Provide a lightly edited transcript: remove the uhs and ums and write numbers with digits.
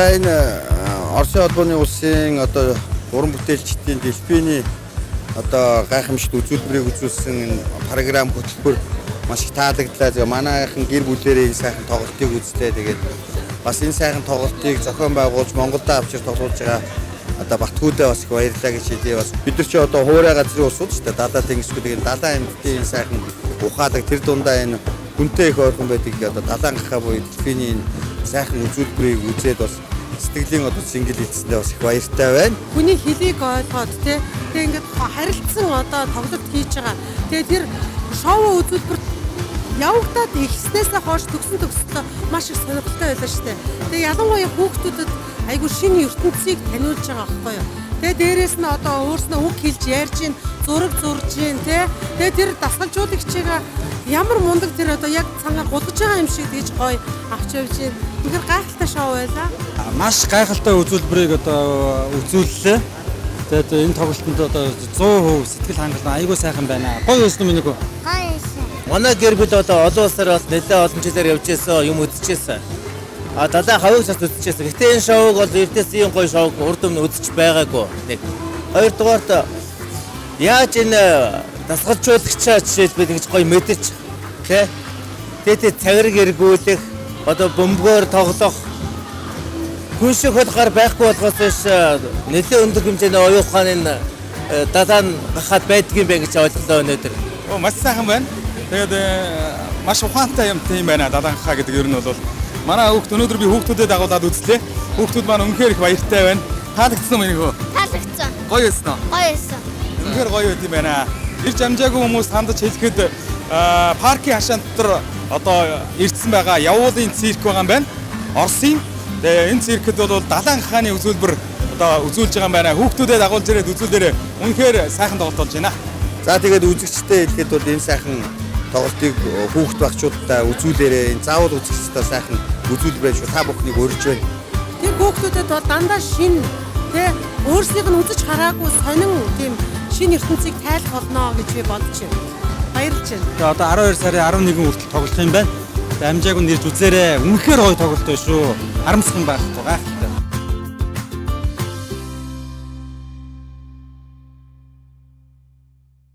За энэ Оросын холбооны улсын одоо уран бүтээлчдийн дэлбэний одоо гайхамшигт үзүүлбэрийг үзүүлсэн энэ програм хөтөлбөр маш их таалагдлаа. За манайхан гэр бүлээрээ энэ сайхан тоглолтыг үзлээ. Тэгээд бас энэ сайхан тоглолтыг зохион байгуулж Монголд авчир тоглуулж байгаа одоо Батгүйдээ бас их баярлалаа гэж хэлье. Бас бид нар чи одоо хуурай газрын усуд шүү дээ. Дадаа тэнгисгүй тэгээд далайн амьтдын энэ сайхан ухаадаг тэр дундаа энэ хүнтэй их ойрхон байдаг одоо далайн гахаа буюу дэлбэний энэ сайхан үзүүлбэрийг үзээд бас сэтгэлийн одоо зингэл хийсэндээ бас их баяртай байна. Хүний хэлийг ойлгоод тэгээ ингээд харилцсан одоо тоглолт хийж байгаа. Тэгээ тэр шоу үзүүлбэр явагдаад ихснээсээ хойш төгсөлтөө маш их сонирхолтой байлаа шүү дээ. Тэгээ ялангуяа хүүхдүүдэд айгүй шинэ ертөнцийг таниулж байгаа байхгүй юу. Тэгээ дээрээс нь одоо өөрснөө үг хэлж ярьж гин, зураг зурж гин тэгээ тэр дасгалжуулагчигаа ямар мундаг тэр одоо яг цангаа гулгаж байгаа юм шиг гэж гоё авч явж гин. Тэгэхээр гайхалтай шоу байлаа. Маш гайхалтай үзүүлбэрийг одоо үзүүллээ. Тэгээд энэ тоглолтод одоо 100% сэтгэл хангалуун айгүй сайхан байна. Гоё байсан юм уу? Гоё байсан. Манай гэр бүл одоо олон улсаар бас нэлээд олон жилээр явж ирсэн, юм үзчихсэн. Далайн хавьд бас үзчихсэн. Гэтэ энэ шоуг бол эртээс ийм гоё шоуг урд өмнө үзэж байгаагүй. Нэг. Хоёрдугаарт яаж энэ дасгалжуулагчаа жишээлбэл ингэж гоё мэдэрч тэгээд цагираг эргүүлэх одоо бөмбөгөөр тоглох хүн шиг хөлгөр байхгүй болохоос биш нэлээд өндөр хэмжээний оюун ухааны далайн гахаад байдгийн бэ гэж ойлголоо өнөөдөр. Маш сайхан байна. Тэгээд маш ухаантай юм тийм байна. Далайн гахаа гэдэг ер нь бол манай хүүхд өнөөдөр би хүүхдүүдэд дагуулад үзлээ. Хүүхдүүд маань үнэхээр их баяртай байна. Таалагдсан юм уу? Таалагдсан. Гоё байсан уу? Гоё байсан. Үнэхээр гоё байт юм байна. Ирж амжаагүй хүмүүс хандаж хэлэхэд паркийн хашаан дотор одоо ирсэн байгаа явуулын цирк байгаа юм байна. Оросын. Тэгээ энэ циркэд бол далайн гахааны үзүүлбэр одоо үзүүлж байгаа юм байна. Хүүхдүүдэд дагуулж ирээд үзүүлээрээ үнэхээр сайхан тоглолт болж байна. За тэгээд үзэгчтэй хэлэхэд бол энэ сайхан тоглолтыг хүүхд багчуудаа үзүүлээрээ энэ заавал үзэгчтэй сайхан үзүүлбэр шүү. Та бүхнийг урьж байна. Тэр хүүхдүүдэд бол дандаа шин өөрсдийг нь үзэж хараагүй сонин тийм шинэ ертөнцийг тайлах болно гэж би бодож байна. Баярлж байна. Тэгээ одоо 12 сарын 11 хүртэл тоглох юм байна. Тэгээ амжааг нь ирж үзээрэй. Үнэхээр гоё тоглолт байна шүү. Харамсах юм байхгүй гайхалтай.